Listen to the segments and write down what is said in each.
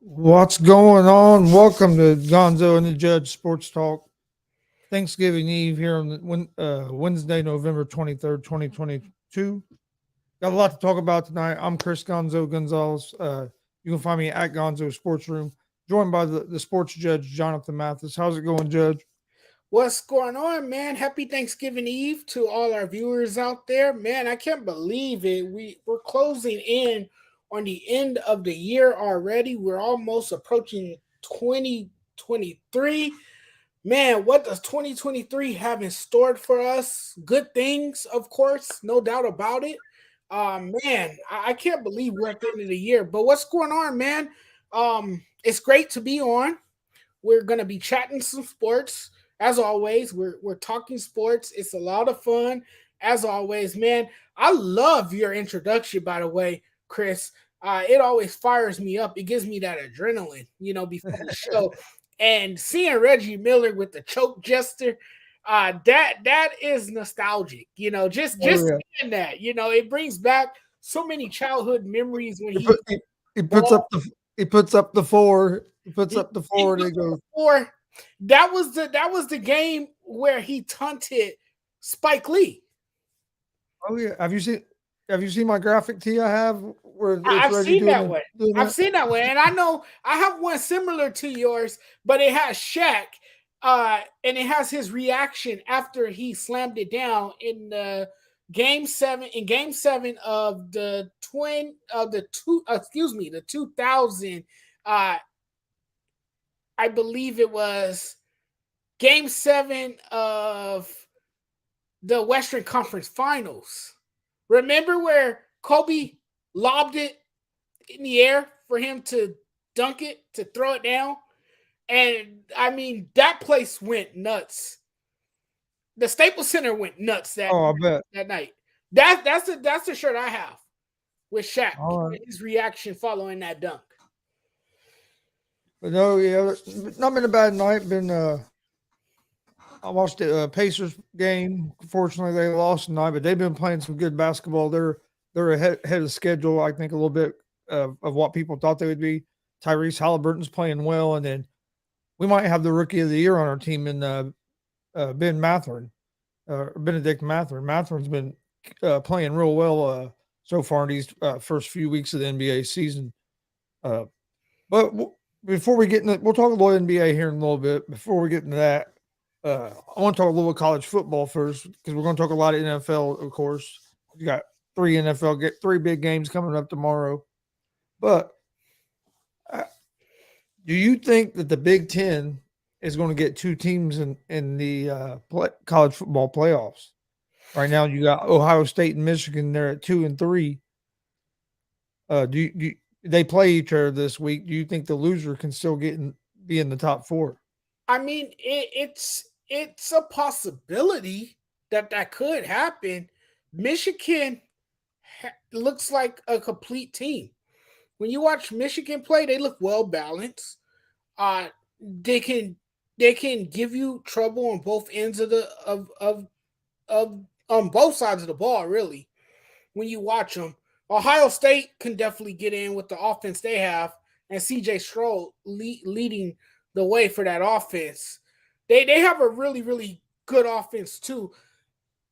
What's going on? Welcome to Gonzo and the Judge Sports Talk. Thanksgiving Eve here on Wednesday, November 23rd, 2022. Got a lot to talk about tonight. I'm Chris Gonzo Gonzalez. You can find me at Gonzo Sports Room, joined by the sports judge, Jonathan Mathis. How's it going, Judge? What's going on, man? Happy Thanksgiving Eve to all our viewers out there. Man, I can't believe it. We're closing in on the end of the year already. We're almost approaching 2023. Man, what does 2023 have in store for us? Good things, of course, no doubt about it. Man, I can't believe we're at the end of the year. But what's going on, man? It's great to be on. We're gonna be chatting some sports. As always, we're talking sports. It's a lot of fun. As always, man. I love your introduction, by the way, Chris. It always fires me up. It gives me that adrenaline, before the show. And seeing Reggie Miller with the choke jester, that is nostalgic. Oh Just yeah. seeing that, it brings back so many childhood memories when He, put, he, he puts up the four. He puts up the he four and he puts up goes, the four. That was the game where he taunted Spike Lee. "Oh yeah, have you seen my graphic tee I have where it's I've Reggie seen that one. doing I've that?" seen that one, and I know I have one similar to yours, but it has Shaq, and it has his reaction after he slammed it down in the game seven of the twin of the two excuse me the 2000. I believe it was game 7 of the Western Conference Finals. Remember where Kobe lobbed it in the air for him to dunk it, to throw it down? And I mean, that place went nuts. The Staples Center went nuts that Oh, I bet. that night. That's the shirt I have with Shaq All and right. his reaction following that dunk. But no, yeah, not been a bad night. I watched the Pacers game. Fortunately, they lost tonight, but they've been playing some good basketball. They're ahead of schedule. I think a little bit of what people thought they would be. Tyrese Halliburton's playing well, and then we might have the rookie of the year on our team in Ben Matherin, Benedict Matherin. Matherin's been playing real well so far in these first few weeks of the NBA season. Uh, but before we get into, we'll talk a little NBA here in a little bit. Before we get into that, I want to talk a little college football first because we're going to talk a lot of NFL, of course. You got three big games coming up tomorrow. But uh, do you think that the Big Ten is going to get two teams in the college football playoffs? Right now, you got Ohio State and Michigan. They're at 2 and 3. They play each other this week? Do you think the loser can still be in the top four? I mean, it's a possibility that could happen. Michigan looks like a complete team. When you watch Michigan play, they look well balanced. Uh, they can they can give you trouble on both ends of the of on both sides of the ball. Really, when you watch them, Ohio State can definitely get in with the offense they have, and C.J. Stroud leading the way for that offense. They have a really good offense too.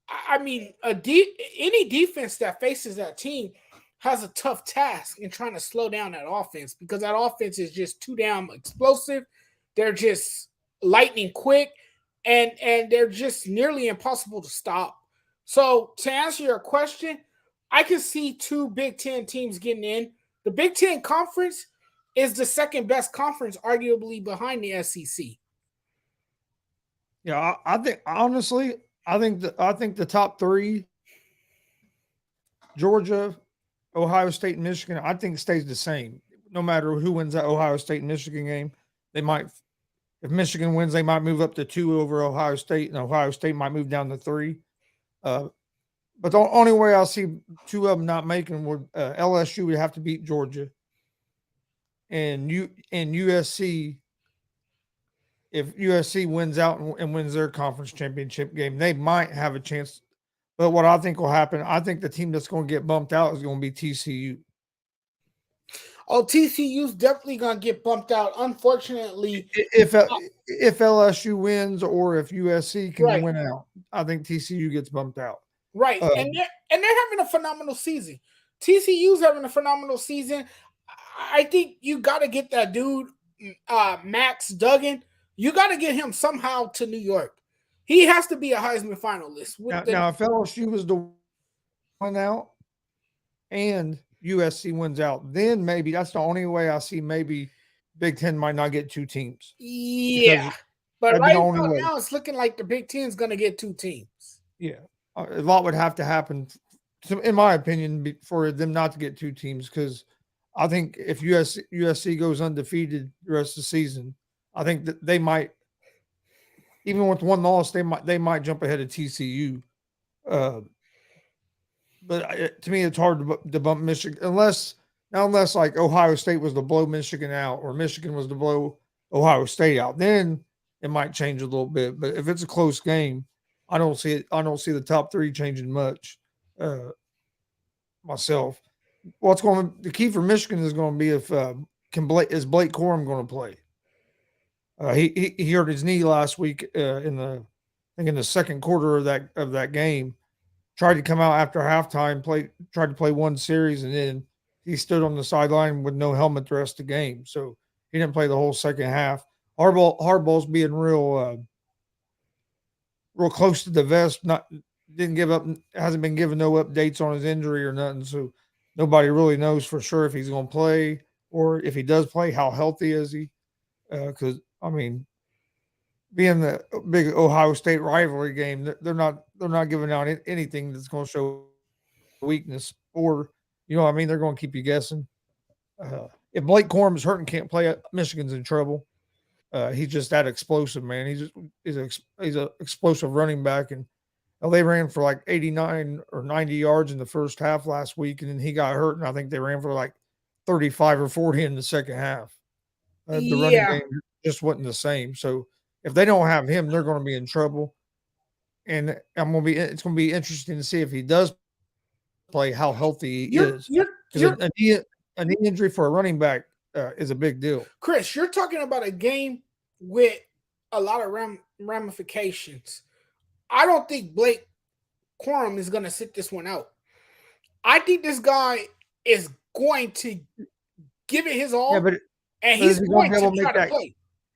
I mean, any defense that faces that team has a tough task in trying to slow down that offense because that offense is just too damn explosive. They're just lightning quick, and they're just nearly impossible to stop. So to answer your question, I can see two Big Ten teams getting in. The Big Ten conference is the second best conference, arguably behind the SEC. Yeah, I think honestly, I think the top three: Georgia, Ohio State, and Michigan. I think it stays the same. No matter who wins that Ohio State and Michigan game, they might. If Michigan wins, they might move up to 2 over Ohio State, and Ohio State might move down to 3. Uh, but the only way I see two of them not making would LSU would have to beat Georgia, and USC. If USC wins out and wins their conference championship game, they might have a chance. But what I think will happen, I think the team that's going to get bumped out is going to be TCU. Oh, TCU's definitely gonna get bumped out. Unfortunately, If LSU wins or if USC can right, win out, I think TCU gets bumped out. right, Uh, and they're having a phenomenal season. TCU's having a phenomenal season. I think you got to get that dude, Max Duggan. You got to get him somehow to New York. He has to be a Heisman finalist. now, if LSU was to win out and USC wins out, then maybe that's the only way I see maybe Big Ten might not get two teams because Yeah, but that'd be the right only about way. now, it's looking like the Big Ten's going to get two teams. Yeah, a lot would have to happen, in my opinion, for them not to get two teams. Because I think if USC goes undefeated the rest of the season, I think that they might, even with one loss, they might jump ahead of TCU. Uh, but to me, it's hard to bump Michigan unless like Ohio State was to blow Michigan out or Michigan was to blow Ohio State out. Then it might change a little bit. But if it's a close game, I don't see it. I don't see the top three changing much. Uh, myself, the key for Michigan is going to be if is Blake Corum going to play? He hurt his knee last week in the second quarter of that game. Tried to come out after halftime, tried to play one series, and then he stood on the sideline with no helmet the rest of the game. So he didn't play the whole second half. Hardball's being real close to the vest. Not didn't give up. Hasn't been given no updates on his injury or nothing. So nobody really knows for sure if he's going to play or if he does play, how healthy is he? Because I mean, being the big Ohio State rivalry game, they're not giving out anything that's going to show weakness or what I mean. They're going to keep you guessing. If Blake Corum is hurt and can't play, Michigan's in trouble. He's just that explosive, man. He's a explosive running back, and they ran for like 89 or 90 yards in the first half last week, and then he got hurt, and I think they ran for like 35 or 40 in the second half. The running Yeah, game just wasn't the same. So if they don't have him, they're going to be in trouble. And it's going to be interesting to see if he does play, how healthy he you're is. you're Because you're a knee injury for a running back is a big deal. Chris. You're talking about a game with a lot of ramifications. I don't think Blake Corum is going to sit this one out. I think this guy is going to give it his Yeah, all, and but is he's he going going to be to able to try make to that? play.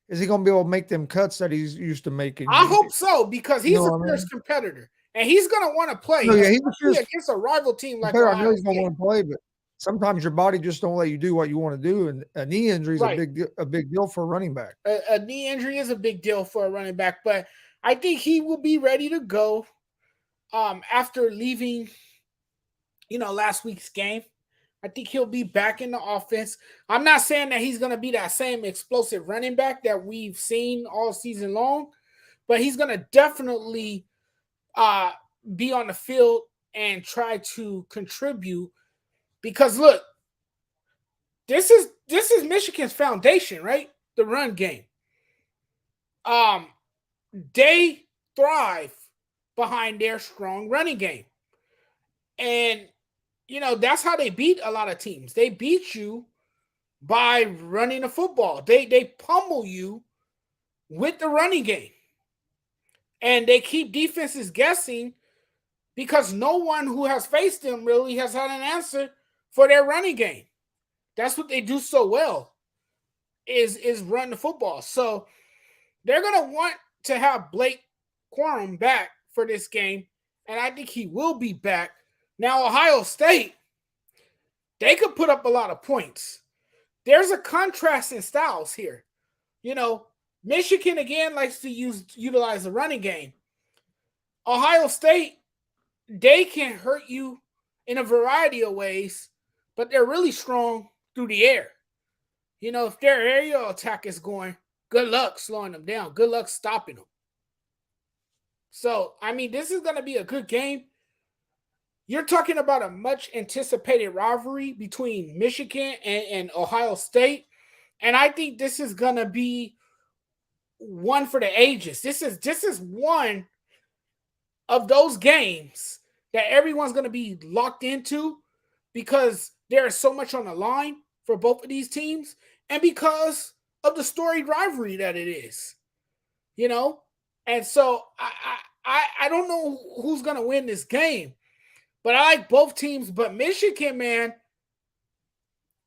Is he going to be able to make them cuts that he's used to making? I hope so because You he's know a what I fierce mean? competitor, and he's going to want to play, No, yeah, he's a especially fierce against a rival team like competitor. I know Ohio he's going to State. want to play, but sometimes your body just don't let you do what you want to do, and a knee injury is Right, a big deal for a running back. a knee injury is a big deal for a running back, but I think he will be ready to go after leaving, last week's game. I think he'll be back in the offense. I'm not saying that he's going to be that same explosive running back that we've seen all season long, but he's going to definitely uh, be on the field and try to contribute. Because look, this is Michigan's foundation, right? The run game. They thrive behind their strong running game, and that's how they beat a lot of teams. They beat you by running the football. They pummel you with the running game. And they keep defenses guessing because no one who has faced them really has had an answer for their running game. That's what they do so well is run the football. So they're going to want to have Blake Corum back for this game, and I think he will be back. Now, Ohio State, they could put up a lot of points. There's a contrast in styles here. Michigan, again, likes to utilize the running game. Ohio State, they can hurt you in a variety of ways, but they're really strong through the air. If their aerial attack is going, good luck slowing them down. Good luck stopping them. So, I mean, this is going to be a good game. You're talking about a much anticipated rivalry between Michigan and Ohio State. And I think this is going to be one for the ages. This is one of those games that everyone's going to be locked into because there is so much on the line for both of these teams, and because of the storied rivalry that it is, you know. And so I don't know who's gonna win this game, but I like both teams. But Michigan, man,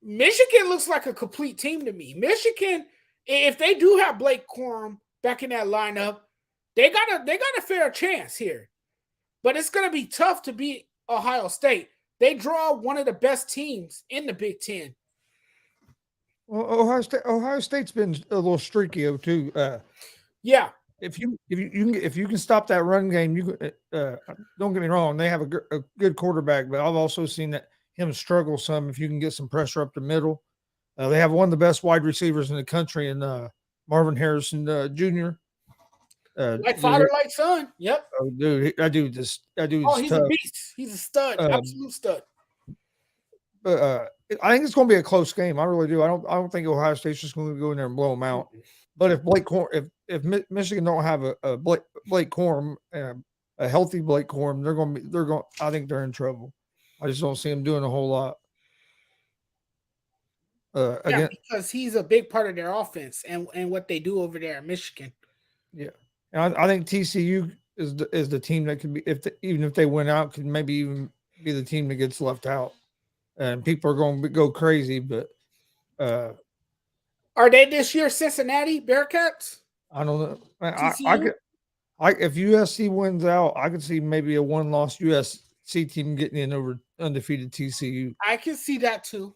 Michigan looks like a complete team to me. Michigan, if they do have Blake Corum back in that lineup, they got a fair chance here. But it's gonna be tough to beat Ohio State. They draw one of the best teams in the Big Ten. Well, Ohio State's been a little streaky too. Yeah, If you can stop that run game, don't get me wrong, they have a good quarterback, but I've also seen that him struggle some. If you can get some pressure up the middle, they have one of the best wide receivers in the country, in Marvin Harrison Jr. like father, like son. Yep. Oh, dude, that dude is he's tough. a beast. He's a stud, absolute stud. But I think it's going to be a close game. I really do. I don't think Ohio State's just going to go in there and blow them out. But if Michigan don't have a Blake Corum, a healthy Blake Corum, I think they're in trouble. I just don't see them doing a whole lot. Again, because he's a big part of their offense and what they do over there in Michigan. Yeah, and I think TCU is the team that could be, even if they win out, could maybe even be the team that gets left out, and people are going to go crazy. But are they this year Cincinnati Bearcats? I don't know. If USC wins out, I could see maybe a one-loss USC team getting in over undefeated TCU. I can see that too.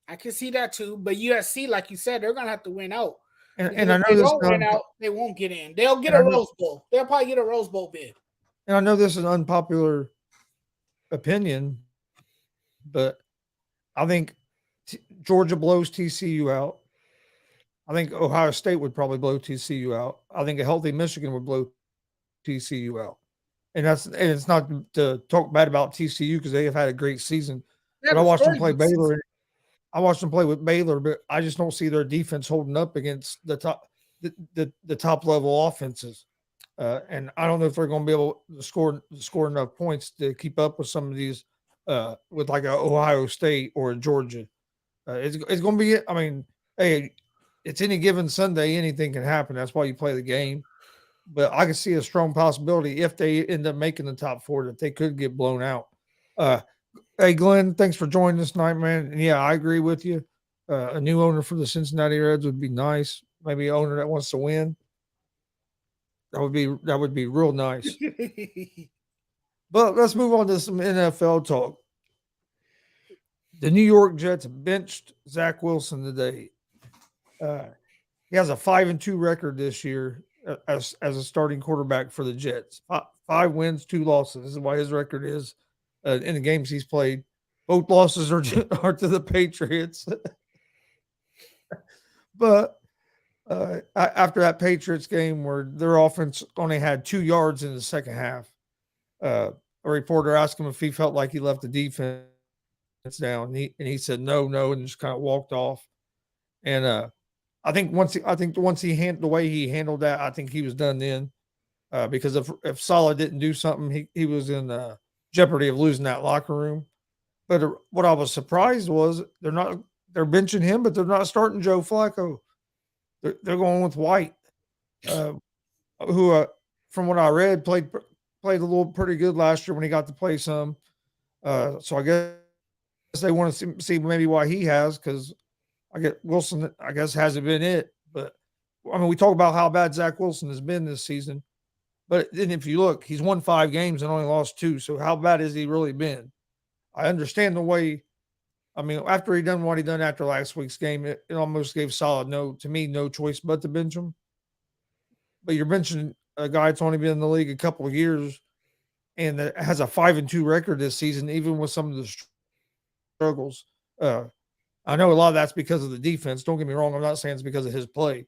But USC, like you said, they're gonna have to win out. And I know if they don't win out, they won't get in. They'll get a Rose Bowl. They'll probably get a Rose Bowl bid. And I know this is an unpopular opinion, but I think Georgia blows TCU out. I think Ohio State would probably blow TCU out. I think a healthy Michigan would blow TCU out. And it's not to talk bad about TCU because they have had a great season. But I watched them play Baylor. I watched them play with Baylor, but I just don't see their defense holding up against the top level offenses. And I don't know if they're going to be able to score enough points to keep up with some of these with like a Ohio State or a Georgia. It's going to be. I mean, hey, it's any given Sunday, anything can happen. That's why you play the game. But I can see a strong possibility if they end up making the top four that they could get blown out. Hey, Glenn, thanks for joining us tonight, man. And yeah, I agree with you. A new owner for the Cincinnati Reds would be nice. Maybe an owner that wants to win. That would be real nice. But let's move on to some NFL talk. The New York Jets benched Zach Wilson today. He has a 5-2 record this year as a starting quarterback for the Jets. 5 wins, 2 losses. This is why his record is in the games he's played. Both losses are to the Patriots. But after that Patriots game where their offense only had 2 yards in the second half, a reporter asked him if he felt like he left the defense down, and he said no, and just kind of walked off. And I think once the way he handled that, I think he was done then. Because if Saleh didn't do something, he was in jeopardy of losing that locker room. But what I was surprised was they're benching him, but they're not starting Joe Flacco. They're going with White, who from what I read played a little pretty good last year when he got to play some. So I guess they want to see maybe why he has, because I get Wilson, I guess, hasn't been it. But I mean, we talk about how bad Zach Wilson has been this season. But then if you look, he's won 5 games and only lost 2. So how bad has he really been? I understand the way. I mean, after he done what he done after last week's game, it almost gave Saleh no choice but to bench him. But you're benching a guy that's only been in the league a couple of years and that has a 5-2 record this season, even with some of the struggles. I know a lot of that's because of the defense. Don't get me wrong. I'm not saying it's because of his play,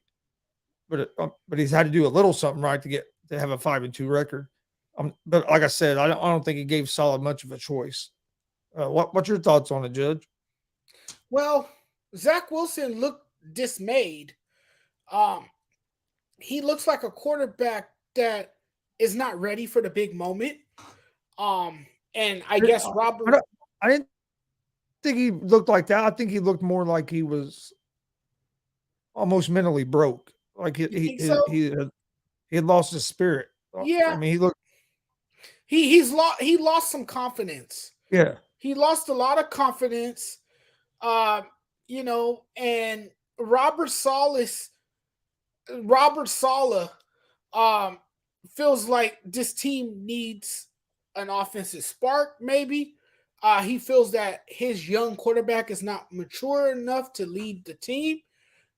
but he's had to do a little something right to have a 5-2 record. But like I said, I don't think it gave Saleh much of a choice. What's your thoughts on it, Judge? Well, Zach Wilson looked dismayed. He looks like a quarterback that is not ready for the big moment. And I guess Robert. I didn't think he looked like that. I think he looked more like he was almost mentally broke. Like You think so? he had lost his spirit. I Yeah. mean, he looked. He lost some confidence. Yeah, He lost a lot of confidence. Uh, and Robert Solace, Robert Sala, um, feels like this team needs an offensive spark. Maybe he feels that his young quarterback is not mature enough to lead the team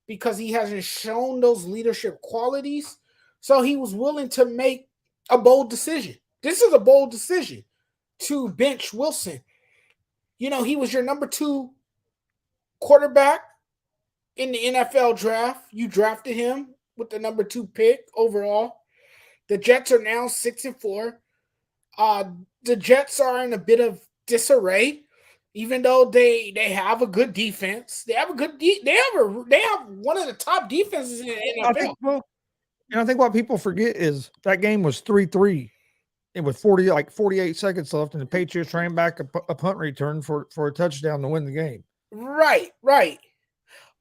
because he hasn't shown those leadership qualities. So he was willing to make a bold decision. This is a bold decision to bench Wilson. He was your number 2 quarterback in the NFL draft. You drafted him with the number 2 pick overall. The Jets are now 6-4. Uh, the Jets are in a bit of disarray, even though they have a good defense. They have they have one of the top defenses in the I NFL. think. Well, and I think what people forget is that game was 3-3, and with 48 seconds left, and the Patriots ran back a punt return for a touchdown to win the game. Right.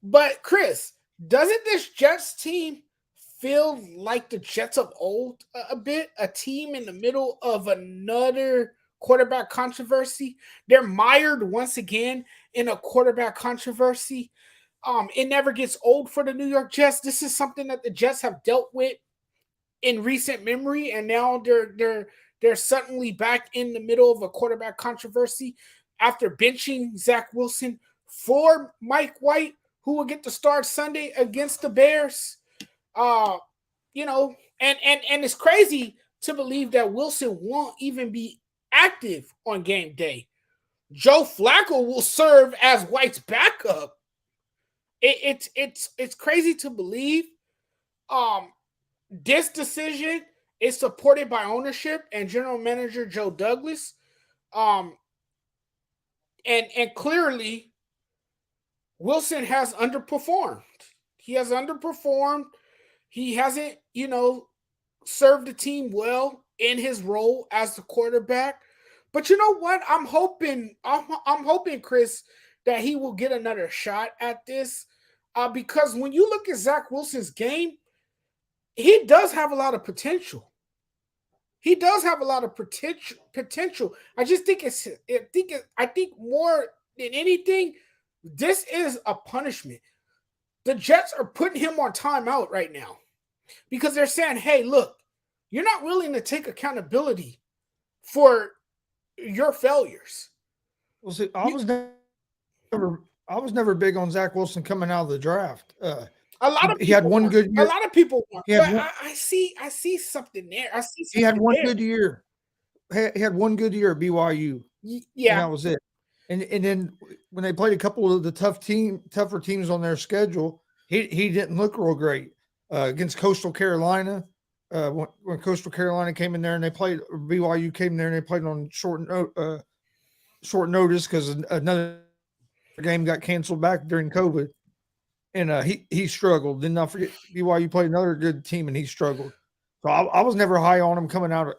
But Chris, doesn't this Jets team feel like the Jets of old a bit? A team in the middle of another quarterback controversy. They're mired once again in a quarterback controversy. It never gets old for the New York Jets. This is something that the Jets have dealt with in recent memory, and now they're suddenly back in the middle of a quarterback controversy after benching Zach Wilson for Mike White, who will get to start Sunday against the Bears. And it's crazy to believe that Wilson won't even be active on game day. Joe Flacco will serve as White's backup. It's crazy to believe. This decision is supported by ownership and general manager Joe Douglas. And clearly Wilson has underperformed. He has underperformed. He hasn't, served the team well in his role as the quarterback. But you know what? I'm hoping, Chris, that he will get another shot at this. Because when you look at Zach Wilson's game, he does have a lot of potential. He does have a lot of potential. I just think I think more than anything, this is a punishment. The Jets are putting him on timeout right now because they're saying, "Hey, look, you're not willing to take accountability for your failures." Well, see, I was never big on Zach Wilson coming out of the draft. A lot of He had people one weren't. good A year. lot of people weren't. He had But one, I see something there. I see he had something one there. good year. He had one good year at BYU, and Yeah, that was it. And then when they played a couple of the tougher teams on their schedule, he didn't look real great against Coastal Carolina. When Coastal Carolina came in there and they played, BYU came in there and they played on short notice because another game got canceled back during COVID, and he struggled. Then I forget BYU played another good team and he struggled. So I was never high on him coming out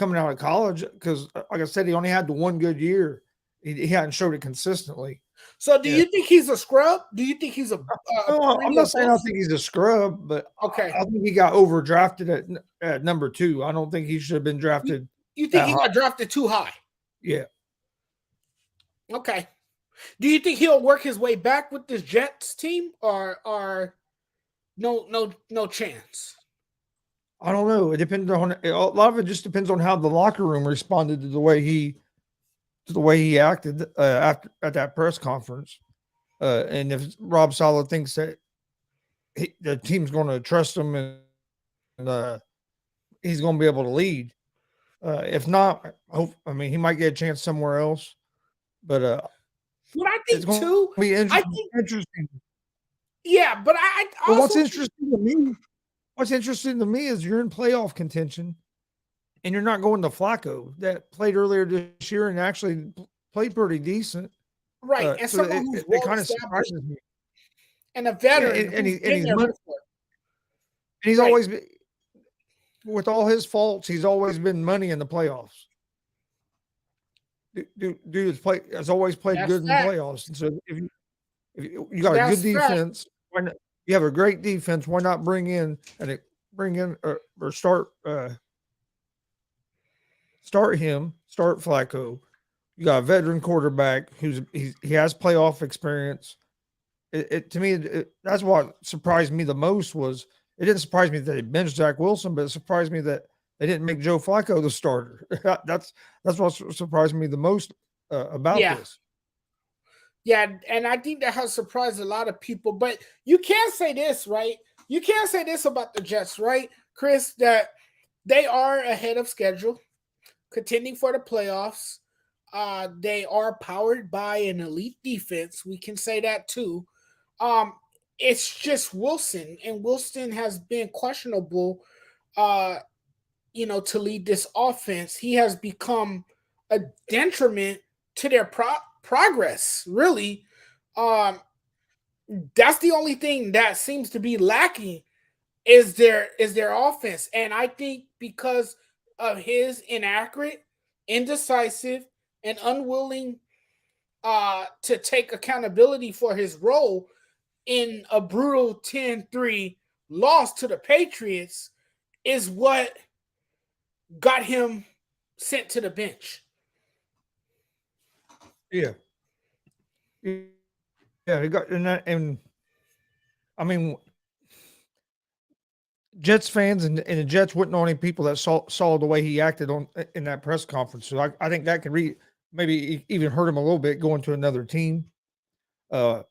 of college because, like I said, he only had the one good year. He hadn't showed it consistently. So, do Yeah. you think he's a scrub? Do you think he's a No, I'm perennial not saying I bust? think he's a scrub, but Okay. I think he got overdrafted at number 2. I don't think he should have been drafted You think that he high. got drafted too high? Yeah. Okay. Do you think he'll work his way back with this Jets team, or no chance? I don't know. It depends on a lot of it. Just depends on how the locker room responded to the way he acted after at that press conference, and if Rob Saleh thinks that the team's going to trust him and he's going to be able to lead. If not, I mean, he might get a chance somewhere else. But What I it's think going too, to be I think, interesting. yeah, but I But also what's interesting to me is you're in playoff contention and you're not going to Flacco that played earlier this year and actually played pretty decent. right, and So someone who's it well kind of established surprises me. and a Yeah, veteran and, who's been he's there before. and he's Right. always been, with all his faults, he's always been money in the playoffs. dude has always played That's good in the fact. playoffs. And so if you got a good That's fact. defense, why not, you have a great defense. Why not bring in or start Flacco. You got a veteran quarterback he has playoff experience. To me, that's what surprised me the most was it didn't surprise me that they benched Zach Wilson, but it surprised me that they didn't make Joe Flacco the starter. That's what surprised me the most about Yeah. this. Yeah, and I think that has surprised a lot of people. But you can't say this, right? You can't say this about the Jets, right, Chris? That they are ahead of schedule, contending for the playoffs. They are powered by an elite defense. We can say that too. Um, it's just Wilson, and Wilson has been questionable. Uh, to lead this offense, he has become a detriment to their progress. Really, um, that's the only thing that seems to be lacking is their offense, and I think because of his inaccurate, indecisive, and unwilling to take accountability for his role in a brutal 10-3 loss to the Patriots is what got him sent to the bench. Yeah, yeah, he got and I mean Jets fans and the Jets wouldn't know any people that saw the way he acted on in that press conference. So I think that could maybe even hurt him a little bit going to another team. Uh,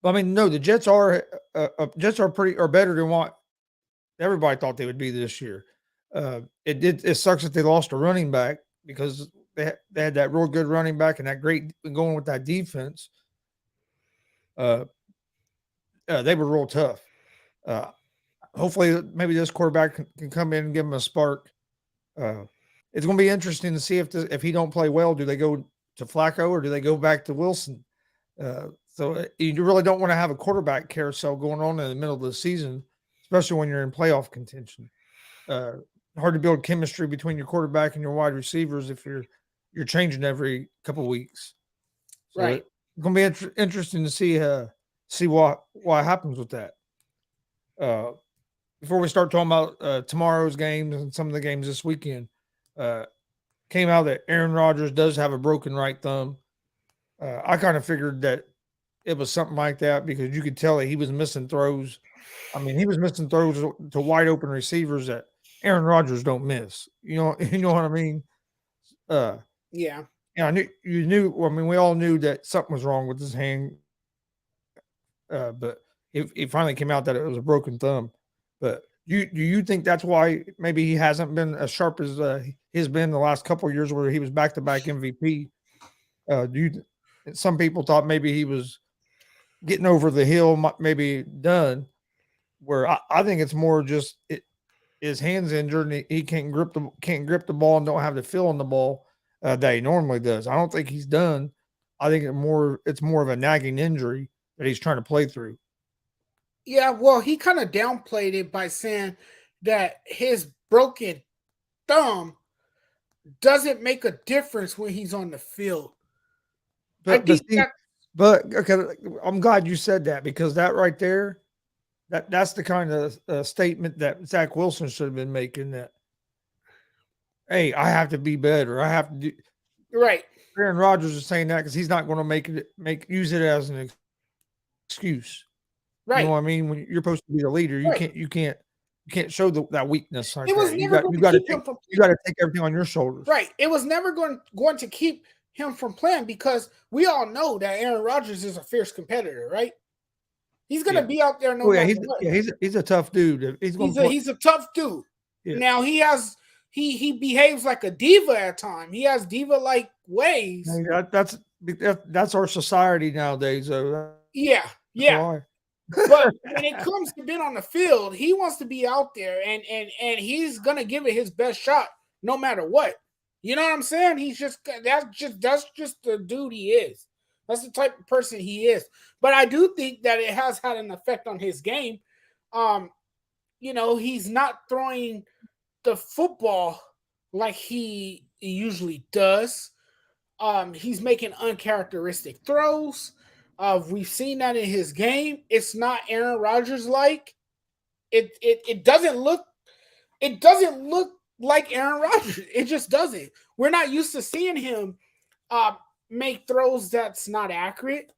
I mean, no, the Jets are better than what everybody thought they would be this year. It sucks that they lost a running back because they had that real good running back and that great going with that defense. Uh, they were real tough. Uh, hopefully, maybe this quarterback can come in and give them a spark. Uh, it's going to be interesting to see if he don't play well, do they go to Flacco or do they go back to Wilson? So you really don't want to have a quarterback carousel going on in the middle of the season, especially when you're in playoff contention. Uh, hard to build chemistry between your quarterback and your wide receivers if you're changing every couple of weeks. So Right. it's going to be interesting to see what happens with that. Uh, before we start talking about tomorrow's games and some of the games this weekend, uh, came out that Aaron Rodgers does have a broken right thumb. I kind of figured that it was something like that because you could tell that he was missing throws. I mean, he was missing throws to wide open receivers that Aaron Rodgers don't miss. You know what I mean? Uh, Yeah. yeah, you knew. I mean, we all knew that something was wrong with his hand, but it finally came out that it was a broken thumb. But do you think that's why maybe he hasn't been as sharp as he's been the last couple of years, where he was back to back MVP? Do you? Some people thought maybe he was getting over the hill, maybe done. Where I think it's more just his hands injured and he can't grip the ball and don't have the feel on the ball that he normally does. I don't think he's done. I think it's more of a nagging injury that he's trying to play through. Yeah, well, he kind of downplayed it by saying that his broken thumb doesn't make a difference when he's on the field. I But think see, that but okay, I'm glad you said that because that right there, that's the kind of statement that Zach Wilson should have been making. That hey, I have to be better. I have to do. right, Aaron Rodgers is saying that because he's not going to use it as an excuse. You know right, what I mean? When you're supposed to be the leader, right. you can't show that weakness like It was that. You never got going you to got to keep take him from you got to take everything on your shoulders. right. It was never going to keep him from playing because we all know that Aaron Rodgers is a fierce competitor, right? He's going to Yeah. be out there no Oh yeah, matter what. he's a tough dude. He's going He's to a play. he's a tough dude. Yeah. Now he behaves like a diva at times. He has diva like ways. Hey, that's our society nowadays. Though Yeah, that's yeah. why. But when it comes to being on the field, he wants to be out there and he's gonna give it his best shot no matter what. You know what I'm saying? That's just the dude he is. That's the type of person he is. But I do think that it has had an effect on his game. Um, he's not throwing the football like he usually does. He's making uncharacteristic throws. We've seen that in his game. It's not Aaron Rodgers like. It doesn't look like Aaron Rodgers. It just doesn't. We're not used to seeing him uh, make throws that's not accurate.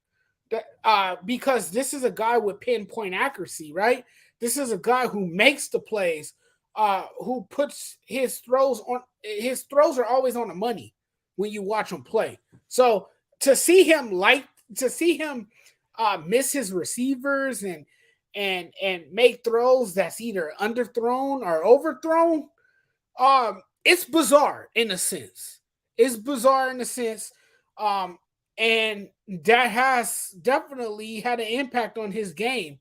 Because this is a guy with pinpoint accuracy, right? This is a guy who makes the plays, who puts his throws on. His throws are always on the money when you watch him play. So to see him miss his receivers and make throws that's either underthrown or overthrown, it's bizarre in a sense. It's bizarre in a sense. And that has definitely had an impact on his game.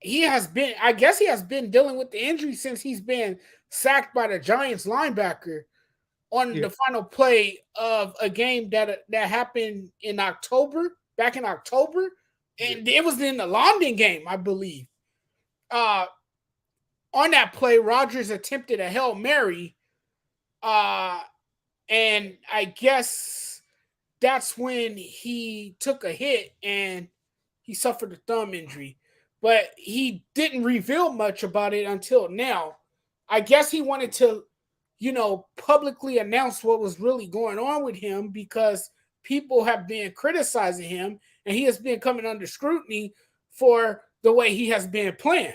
He has been dealing with the injury since he's been sacked by the Giants linebacker on the final play of a game that happened in October, back in October, and it was in the London game, I believe. On that play, Rodgers attempted a Hail Mary, and I guess that's when he took a hit and he suffered a thumb injury. But he didn't reveal much about it until now. I guess he wanted to, publicly announce what was really going on with him because people have been criticizing him and he has been coming under scrutiny for the way he has been playing.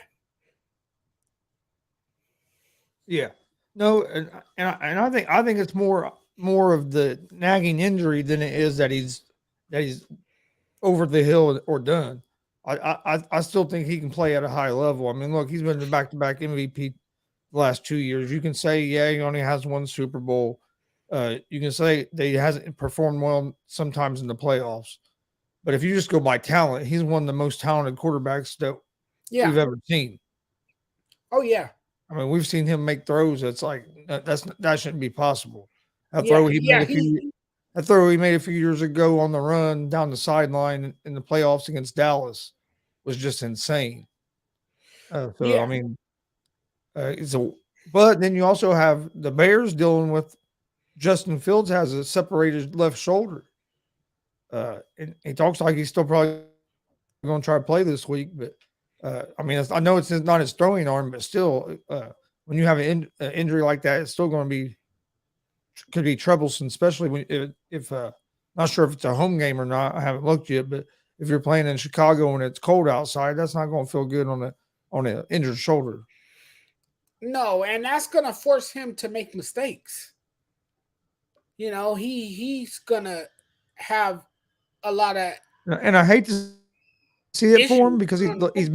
Yeah. No, and I think it's more of the nagging injury than it is that he's over the hill or done. I still think he can play at a high level. I mean, look, he's been the back-to-back MVP the last 2 years. You can say, yeah, he only has one Super Bowl. You can say that he hasn't performed well sometimes in the playoffs. But if you just go by talent, he's one of the most talented quarterbacks that we've ever seen. Oh, yeah. I mean, we've seen him make throws that's like that shouldn't be possible. That throw he made a few years ago on the run down the sideline in the playoffs against Dallas was just insane. I mean, but then you also have the Bears dealing with Justin Fields has a separated left shoulder. And he talks like he's still probably going to try to play this week, but I mean, I know it's not his throwing arm, but still, when you have an injury like that, it's still going to could be troublesome, especially when if not sure if it's a home game or not. I haven't looked yet, but if you're playing in Chicago and it's cold outside, that's not going to feel good on an injured shoulder. No, and that's going to force him to make mistakes. He's going to have a lot of, and I hate to see it for him because he's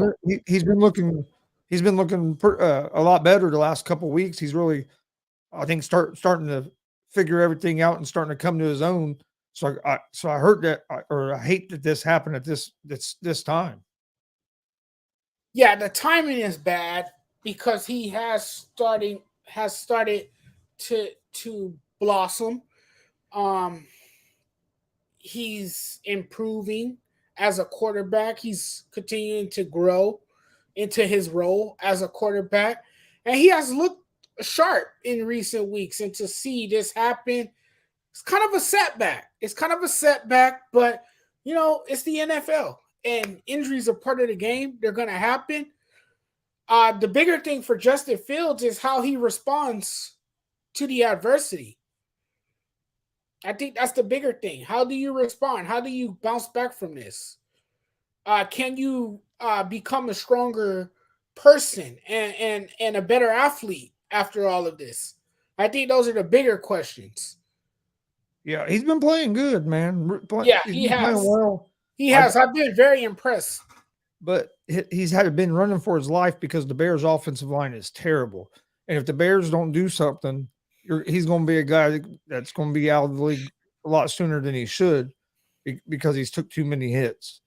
been looking a lot better the last couple of weeks. He's really, I think, starting to figure everything out and starting to come to his own. So I heard that, or I hate that this happened at this time. Yeah, the timing is bad because he has started to blossom. He's improving as a quarterback. He's continuing to grow into his role as a quarterback, and he has looked sharp in recent weeks. And to see this happen, it's kind of a setback. But it's the NFL, and injuries are part of the game. They're going to happen. The bigger thing for Justin Fields is how he responds to the adversity. I think that's the bigger thing. How do you respond? How do you bounce back from this? Can you become a stronger person and a better athlete after all of this? I think those are the bigger questions. Yeah, he's been playing good, man. He has. Well. He has. I've been very impressed. But he's been running for his life because the Bears' offensive line is terrible. And if the Bears don't do something, he's going to be a guy that's going to be out of the league a lot sooner than he should because he's took too many hits.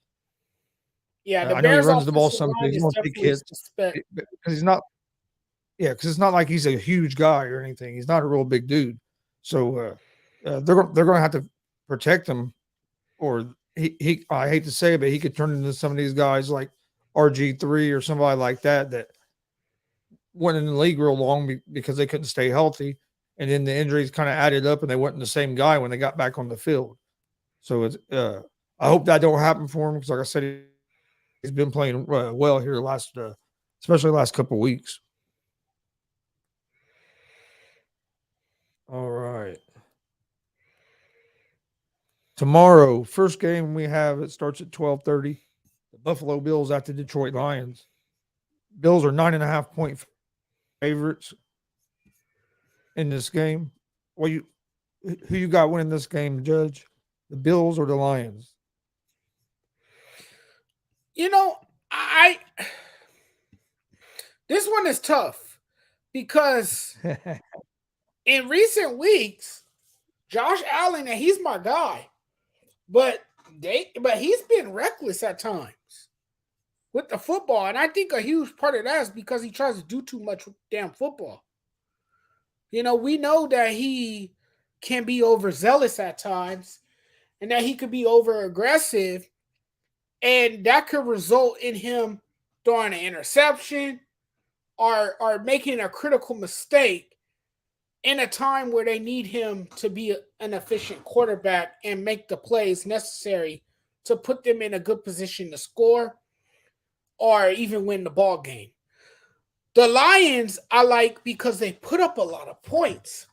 Yeah, I know he runs the ball sometimes. He's going to take hits because he's not. Yeah, because it's not like he's a huge guy or anything. He's not a real big dude. So they're going to have to protect him, or he. I hate to say it, but he could turn into some of these guys like RG3 or somebody like that went in the league real long because they couldn't stay healthy. and then the injuries kind of added up, and they wasn't the same guy when they got back on the field. So it's I hope that don't happen for him because, like I said, he's been playing well here the last, especially the last couple weeks. All right. Tomorrow, first game we have, it starts at 12:30. The Buffalo Bills at the Detroit Lions. Bills are 9.5-point favorites in this game. Well, who you got winning this game, Judge? The Bills or the Lions? You know, I this one is tough because in recent weeks, Josh Allen, and he's my guy, but he's been reckless at times with the football, and I think a huge part of that is because he tries to do too much with damn football. You know, we know that he can be overzealous at times, and that he could be over aggressive, and that could result in him throwing an interception or making a critical mistake in a time where they need him to be an efficient quarterback and make the plays necessary to put them in a good position to score or even win the ball game. The Lions I like because they put up a lot of points.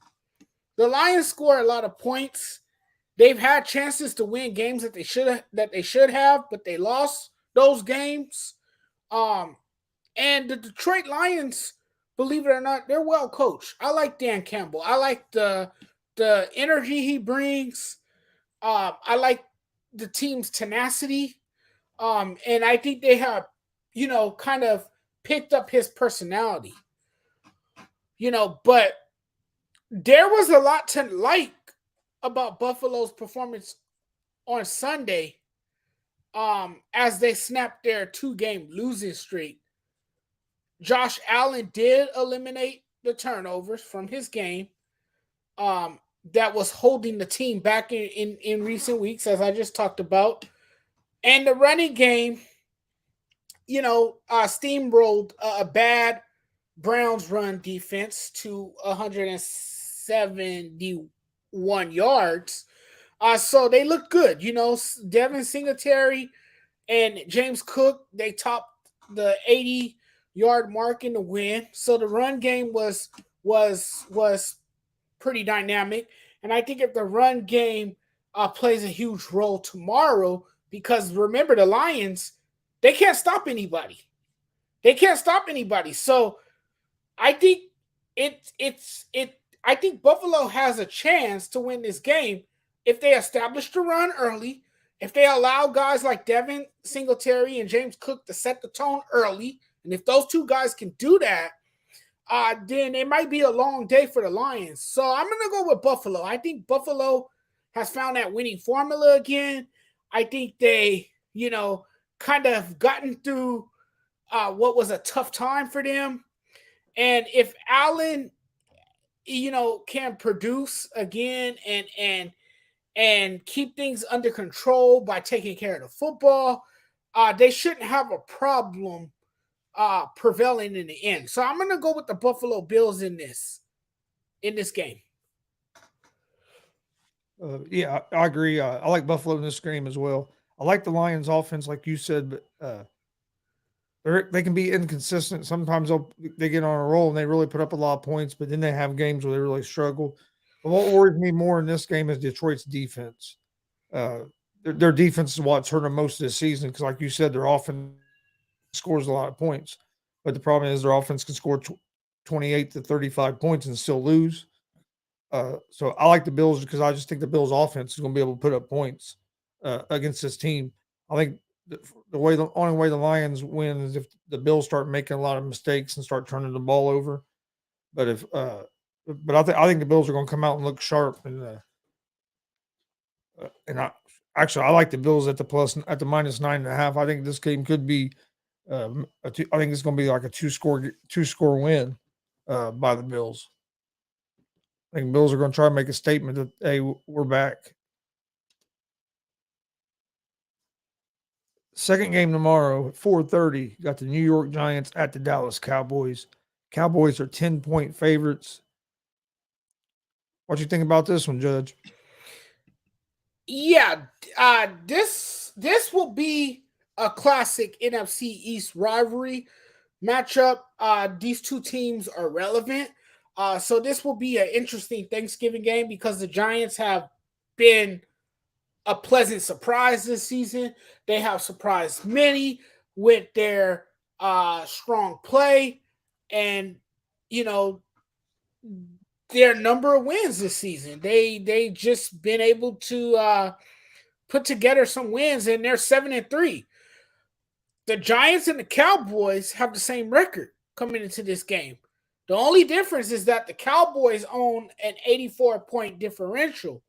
The Lions score a lot of points. They've had chances to win games that they should have, but they lost those games. And the Detroit Lions, believe it or not, they're well coached. I like Dan Campbell. I like the energy he brings. I like the team's tenacity. And I think they have, kind of picked up his personality. But there was a lot to like about Buffalo's performance on Sunday as they snapped their 2-game losing streak. Josh Allen did eliminate the turnovers from his game that was holding the team back in recent weeks, as I just talked about. And the running game, steamrolled a bad Browns run defense to 171 yards. So they looked good. Devin Singletary and James Cook, they topped the 80-yard mark in the win. So the run game was pretty dynamic. And I think if the run game plays a huge role tomorrow, because remember, the Lions, they can't stop anybody. So I think I think Buffalo has a chance to win this game if they establish the run early, if they allow guys like Devin Singletary and James Cook to set the tone early, and if those two guys can do that, then it might be a long day for the Lions. So I'm going to go with Buffalo. I think Buffalo has found that winning formula again. I think they, kind of gotten through what was a tough time for them. And if Allen, can produce again and keep things under control by taking care of the football, they shouldn't have a problem prevailing in the end. So I'm going to go with the Buffalo Bills in this game. Yeah, I agree. I like Buffalo in this game as well. I like the Lions offense, like you said, but they can be inconsistent. Sometimes they get on a roll and they really put up a lot of points, but then they have games where they really struggle. But what worries me more in this game is Detroit's defense. Their defense is what's hurt them most of the season because, like you said, their offense scores a lot of points. But the problem is their offense can score 28 to 35 points and still lose. So I like the Bills because I just think the Bills' offense is going to be able to put up points against this team. I think the only way the Lions win is if the Bills start making a lot of mistakes and start turning the ball over. But I think the Bills are going to come out and look sharp and I like the Bills at the -9.5. I think this game could be I think it's going to be like a two-score win by the Bills. I think Bills are going to try to make a statement that, hey, we're back. Second game tomorrow at 4:30. Got the New York Giants at the Dallas Cowboys. Cowboys are 10-point favorites. What you think about this one, Judge? Yeah, this will be a classic NFC East rivalry matchup. These two teams are relevant. So this will be an interesting Thanksgiving game because the Giants have been a pleasant surprise this season. They have surprised many with their strong play and you know their number of wins this season. They just been able to put together some wins, and they're 7-3. The Giants and the Cowboys have the same record coming into this game. The only difference is that the Cowboys own an 84-point differential,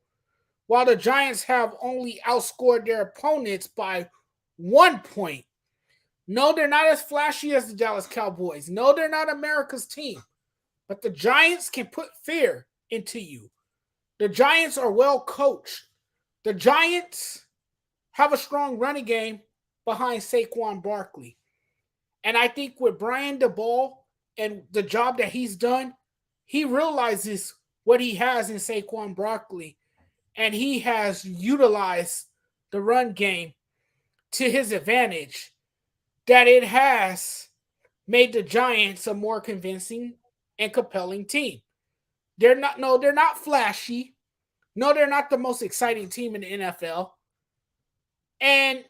while the Giants have only outscored their opponents by 1 point. No, they're not as flashy as the Dallas Cowboys. No, they're not America's team. But the Giants can put fear into you. The Giants are well coached. The Giants have a strong running game behind Saquon Barkley. And I think with Brian DeBall and the job that he's done, he realizes what he has in Saquon Barkley, and he has utilized the run game to his advantage, that it has made the Giants a more convincing and compelling team. They're not flashy. No, they're not the most exciting team in the NFL. And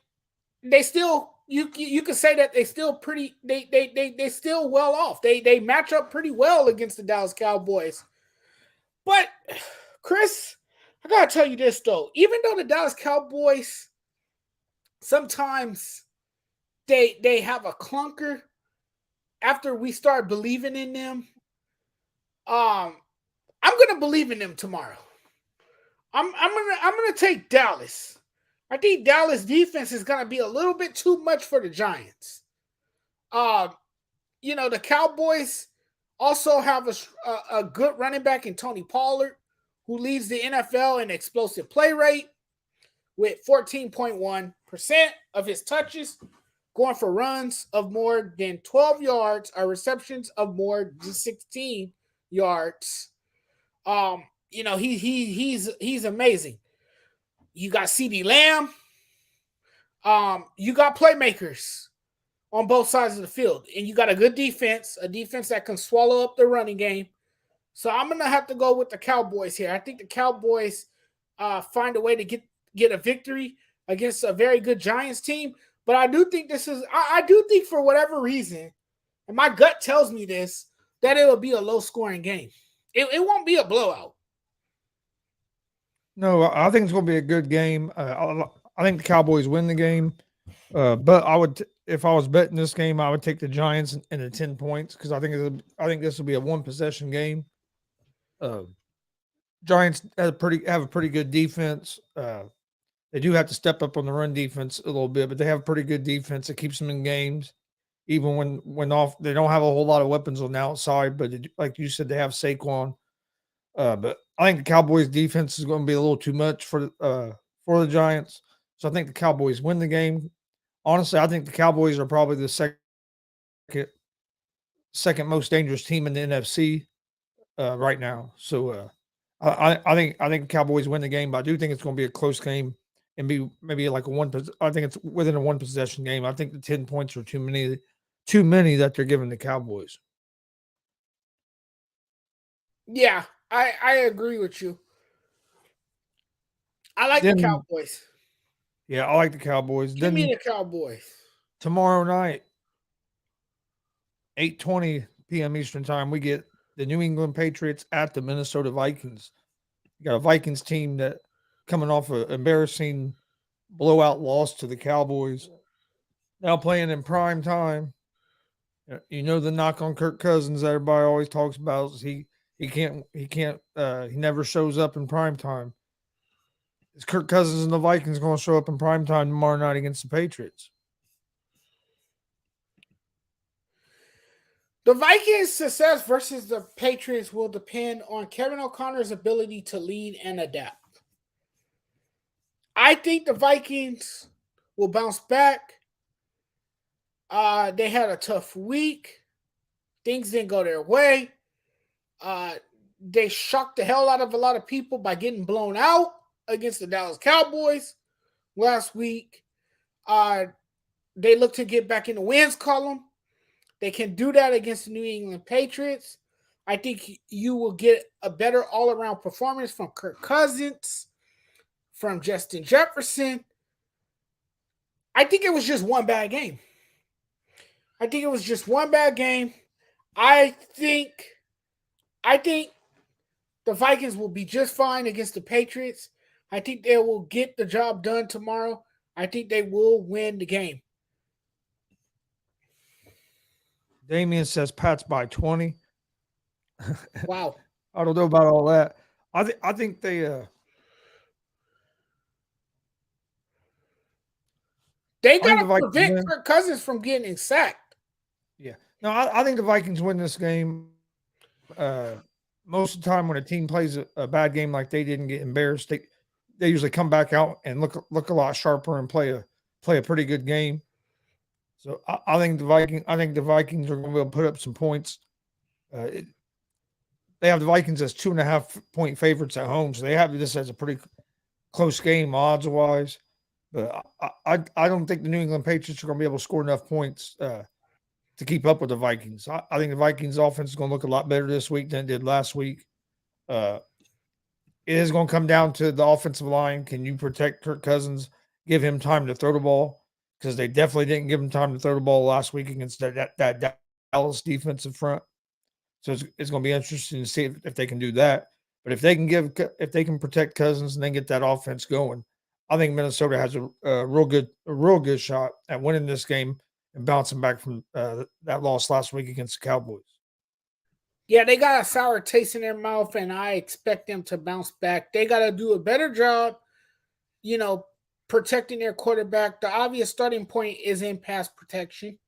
they still you could say that they still pretty they still well off. They match up pretty well against the Dallas Cowboys. But Chris, I gotta tell you this though. Even though the Dallas Cowboys sometimes they have a clunker after we start believing in them, I'm gonna believe in them tomorrow. I'm gonna take Dallas. I think Dallas defense is gonna be a little bit too much for the Giants. The Cowboys also have a good running back in Tony Pollard, who leads the NFL in explosive play rate with 14.1% of his touches going for runs of more than 12 yards or receptions of more than 16 yards. He's amazing. You got CeeDee Lamb. You got playmakers on both sides of the field, and you got a good defense, a defense that can swallow up the running game. So I'm gonna have to go with the Cowboys here. I think the Cowboys find a way to get a victory against a very good Giants team. But I do think I do think for whatever reason, and my gut tells me this, that it will be a low scoring game. It won't be a blowout. No, I think it's going to be a good game. I think the Cowboys win the game. But if I was betting this game, I would take the Giants in the 10 points because I think this will be a one possession game. Giants have a pretty good defense. They do have to step up on the run defense a little bit, but they have a pretty good defense that keeps them in games, even when off. They don't have a whole lot of weapons on the outside, but like you said, they have Saquon. But I think the Cowboys' defense is going to be a little too much for the Giants, so I think the Cowboys win the game. Honestly, I think the Cowboys are probably the second most dangerous team in the NFC right now. So I think the Cowboys win the game, but I do think it's going to be a close game and be maybe like a one. I think it's within a one possession game. I think the 10 points are too many that they're giving the Cowboys. Yeah, I agree with you. I like the Cowboys. Yeah, I like the Cowboys. Give me the Cowboys. Tomorrow night, 8:20 p.m. Eastern time, we get the New England Patriots at the Minnesota Vikings. You got a Vikings team that coming off an embarrassing blowout loss to the Cowboys. Now playing in prime time. You know the knock on Kirk Cousins that everybody always talks about is he never shows up in prime time. Is Kirk Cousins and the Vikings going to show up in prime time tomorrow night against the Patriots? The Vikings' success versus the Patriots will depend on Kevin O'Connor's ability to lead and adapt. I think the Vikings will bounce back. They had a tough week. Things didn't go their way. they shocked the hell out of a lot of people by getting blown out against the Dallas Cowboys last week. They look to get back in the wins column. They can do that against the New England Patriots. I think you will get a better all-around performance from Kirk Cousins, from Justin Jefferson. I think it was just one bad game. I think the Vikings will be just fine against the Patriots. I think they will get the job done tomorrow. I think they will win the game. Damien says Pats by 20. Wow. I don't know about all that. I think they got to prevent Kirk Cousins from getting sacked. Yeah. No, I think the Vikings win this game. Most of the time when a team plays a bad game like they did and get embarrassed, they usually come back out and look a lot sharper and play a pretty good game. So I think the Vikings are going to be able to put up some points. They have the Vikings as 2.5-point favorites at home, so they have this as a pretty close game odds wise. But I don't think the New England Patriots are going to be able to score enough points to keep up with the Vikings. I think the Vikings offense is going to look a lot better this week than it did last week. It is going to come down to the offensive line. Can you protect Kirk Cousins, give him time to throw the ball? Because they definitely didn't give him time to throw the ball last week against that Dallas defensive front. So it's going to be interesting to see if they can do that. But if they can protect Cousins and then get that offense going, I think Minnesota has a real good shot at winning this game and bouncing back from that loss last week against the Cowboys. Yeah, they got a sour taste in their mouth, and I expect them to bounce back. They got to do a better job, protecting their quarterback. The obvious starting point is in pass protection.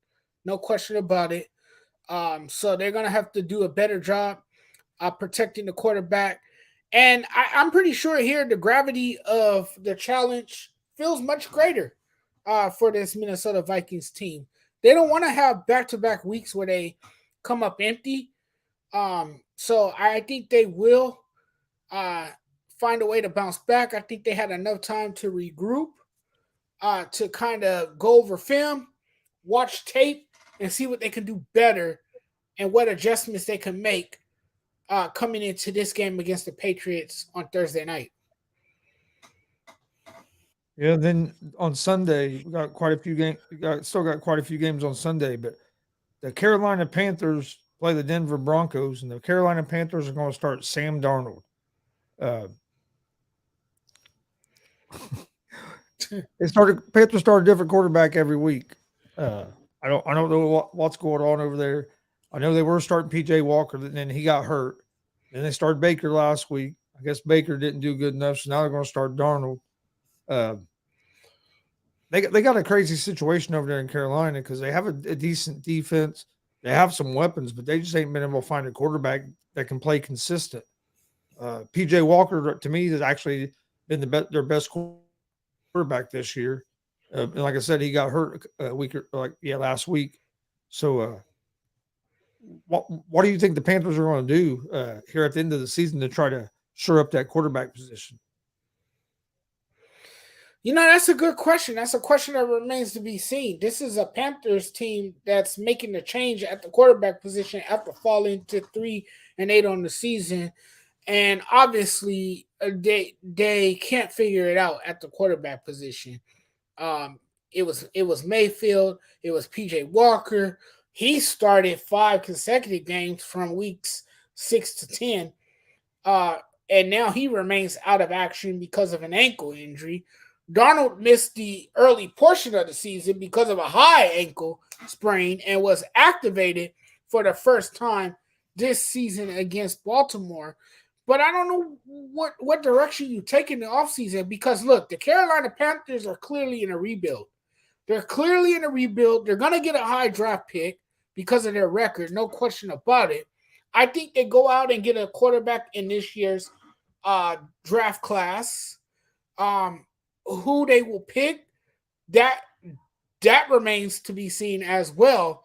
No question about it. So they're going to have to do a better job protecting the quarterback. And I'm pretty sure here the gravity of the challenge feels much greater for this Minnesota Vikings team. They don't want to have back-to-back weeks where they come up empty. So I think they will find a way to bounce back. I think they had enough time to regroup, to kind of go over film, watch tape, and see what they can do better and what adjustments they can make coming into this game against the Patriots on Thursday night. Yeah, then on Sunday, we got quite a few games. Still got quite a few games on Sunday, but the Carolina Panthers play the Denver Broncos, and the Carolina Panthers are going to start Sam Darnold. Panthers start a different quarterback every week. I don't know what's going on over there. I know they were starting PJ Walker, then he got hurt. Then they started Baker last week. I guess Baker didn't do good enough, so now they're going to start Darnold. They got a crazy situation over there in Carolina because they have a decent defense. They have some weapons, but they just ain't been able to find a quarterback that can play consistent. PJ Walker, to me, has actually been their best quarterback this year. And like I said, he got hurt last week. So, what do you think the Panthers are going to do here at the end of the season to try to shore up that quarterback position? That's a good question. That's a question that remains to be seen. This is a Panthers team that's making the change at the quarterback position after falling to 3-8 on the season. And obviously, they can't figure it out at the quarterback position. It was Mayfield. It was PJ Walker. He started 5 consecutive games from weeks 6 to 10. And now he remains out of action because of an ankle injury. Darnold missed the early portion of the season because of a high ankle sprain and was activated for the first time this season against Baltimore. But I don't know what direction you take in the offseason because, look, the Carolina Panthers are clearly in a rebuild. They're clearly in a rebuild. They're going to get a high draft pick because of their record, no question about it. I think they go out and get a quarterback in this year's draft class. Who they will pick, that remains to be seen as well.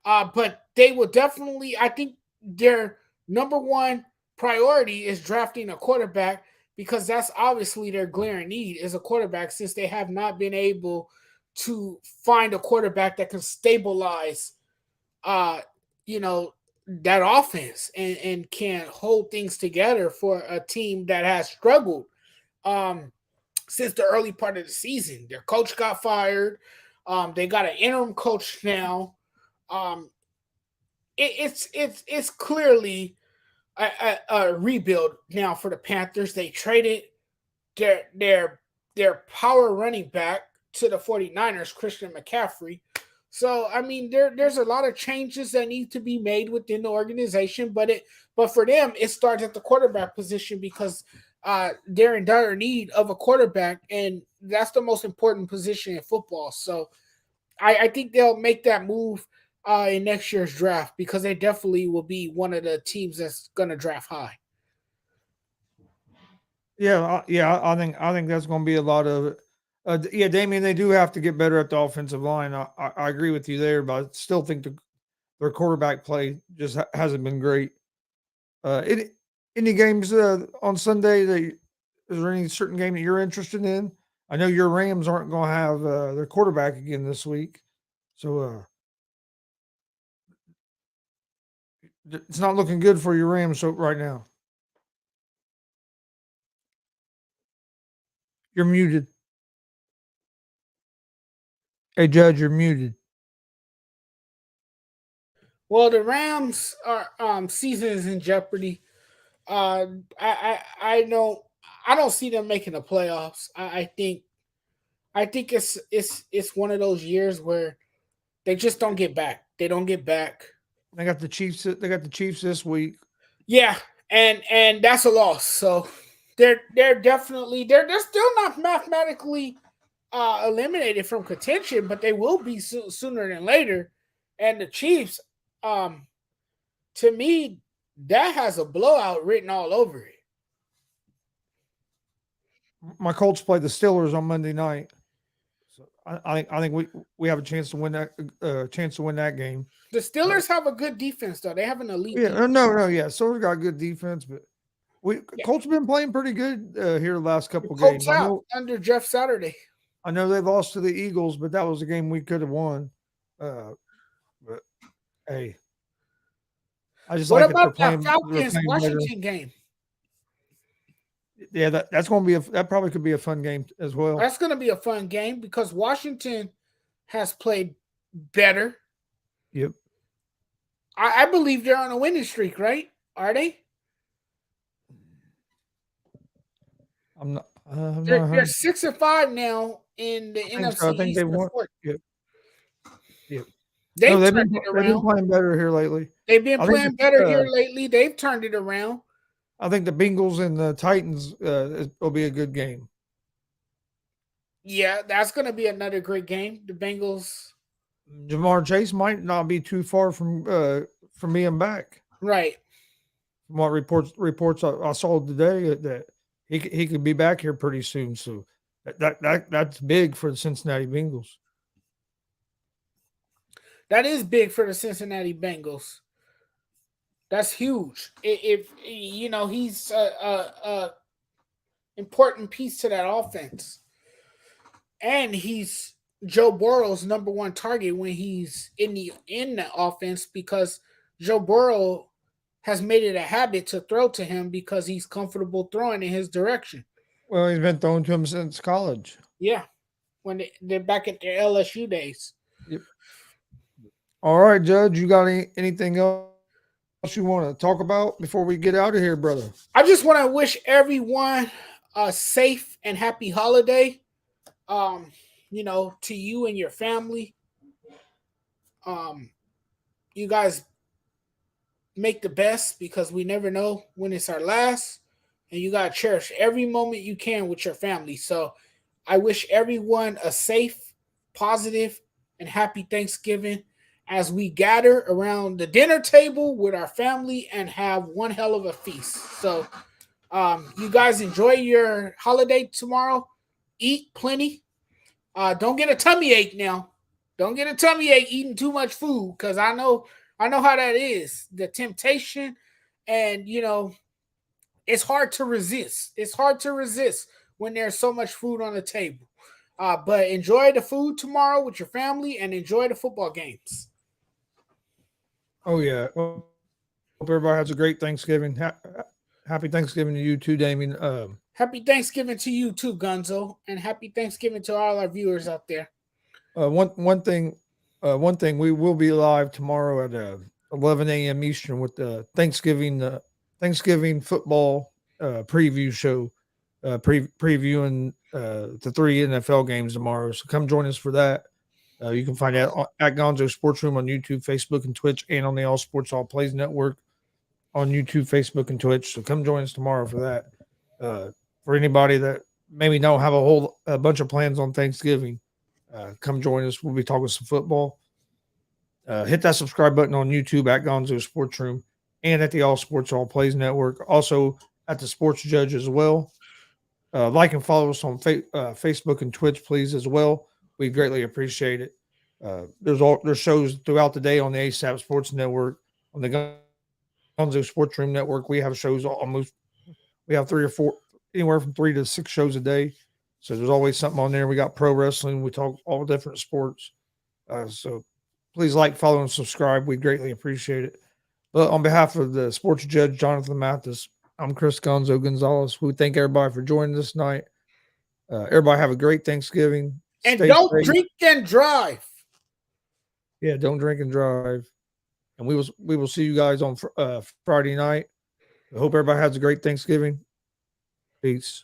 But they will definitely, I think their number one priority is drafting a quarterback because that's obviously their glaring need is a quarterback since they have not been able to find a quarterback that can stabilize uh you know that offense and can hold things together for a team that has struggled um since the early part of the season. Their coach got fired. They got an interim coach now. Um, it's clearly a rebuild now for the Panthers. They traded their their their power running back to the 49ers, Christian McCaffrey. So I mean there's a lot of changes that need to be made within the organization, but for them it starts at the quarterback position because they're in dire need of a quarterback, and that's the most important position in football. So I think they'll make that move in next year's draft because they definitely will be one of the teams that's going to draft high. Yeah, I think that's going to be a lot of it. Yeah, Damien, they do have to get better at the offensive line. I agree with you there, but I still think their quarterback play just hasn't been great. Any games on Sunday? Is there any certain game that you're interested in? I know your Rams aren't going to have their quarterback again this week, so it's not looking good for your Rams right now. You're muted. Hey, Judge, you're muted. Well, the Rams are season is in jeopardy. Uh, I don't see them making the playoffs. I think it's one of those years where they just don't get back. They don't get back. They got the Chiefs. They got the Chiefs this week. Yeah, and that's a loss. So they're definitely they're still not mathematically eliminated from contention, but they will be sooner than later. And the Chiefs, um, to me, that has a blowout written all over it. My Colts play the Steelers on Monday night, so I think we have a chance to win that game. The Uh, Steelers have a good defense, though. They have an elite yeah, defense. no, yeah. Steelers got good defense, but we Yeah. Colts have been playing pretty good here the last The couple Colts games. I out know under Jeff Saturday. I know they lost to the Eagles, but that was a game we could have won. Uh, but hey, I just What like that about that they're Falcons playing better. Washington game? Yeah, that's going to be that probably could be a fun game as well. That's going to be a fun game because Washington has played better. Yep. I believe they're on a winning streak, right? Are they? I'm not They're 100. 6-5 now in the I think so. NFC I think they East. won. Yep. Yep. No, They've turned it they've been around. playing better here lately. They've been I think playing better here lately. They've turned it around. I think the Bengals and the Titans will be a good game. Yeah, that's going to be another great game. The Bengals, Jamar Chase might not be too far from being back. right? From what reports I saw today that he could be back here pretty soon. So that's big for the Cincinnati Bengals. That is big for the Cincinnati Bengals. That's huge. If you know, he's a important piece to that offense, and he's Joe Burrow's number one target when he's in the offense because Joe Burrow has made it a habit to throw to him because he's comfortable throwing in his direction. Well, he's been throwing to him since college. Yeah, when they're back at their LSU days. Yep. All right, Judge, you got anything else you want to talk about before we get out of here, brother? I just want to wish everyone a safe and happy holiday. To you and your family. You guys make the best because we never know when it's our last, and you gotta cherish every moment you can with your family. So I wish everyone a safe, positive, and happy Thanksgiving as we gather around the dinner table with our family and have one hell of a feast. So you guys enjoy your holiday tomorrow. Eat plenty. Don't get a tummy ache now. Don't get a tummy ache eating too much food because I know how that is. The temptation, and it's hard to resist. It's hard to resist when there's so much food on the table. But enjoy the food tomorrow with your family and enjoy the football games. Oh yeah. Well, hope everybody has a great Thanksgiving. Happy Thanksgiving to you too, Damien. Happy Thanksgiving to you too, Gonzo, and happy Thanksgiving to all our viewers out there. One thing we will be live tomorrow at 11 a.m. Eastern with the Thanksgiving football preview show, previewing the 3 NFL games tomorrow. So come join us for that. You can find that at Gonzo Sports Room on YouTube, Facebook, and Twitch, and on the All Sports All Plays Network on YouTube, Facebook, and Twitch. So come join us tomorrow for that. For anybody that maybe don't have a bunch of plans on Thanksgiving, come join us. We'll be talking some football. Hit that subscribe button on YouTube at Gonzo Sports Room and at the All Sports All Plays Network. Also at the Sports Judge as well. Like and follow us on Facebook and Twitch, please, as well. We greatly appreciate it. There's shows throughout the day on the ASAP Sports Network, on the Gonzo Sports Room Network. We have shows we have 3 or 4, anywhere from 3 to 6 shows a day. So there's always something on there. We got pro wrestling. We talk all different sports. So please like, follow, and subscribe. We greatly appreciate it. But on behalf of the sports judge, Jonathan Mathis, I'm Chris Gonzo Gonzalez. We thank everybody for joining us tonight. Everybody have a great Thanksgiving. And Stay don't safe. drink and drive. Yeah, don't drink and drive. And we will see you guys on Friday night. I hope everybody has a great Thanksgiving. Peace.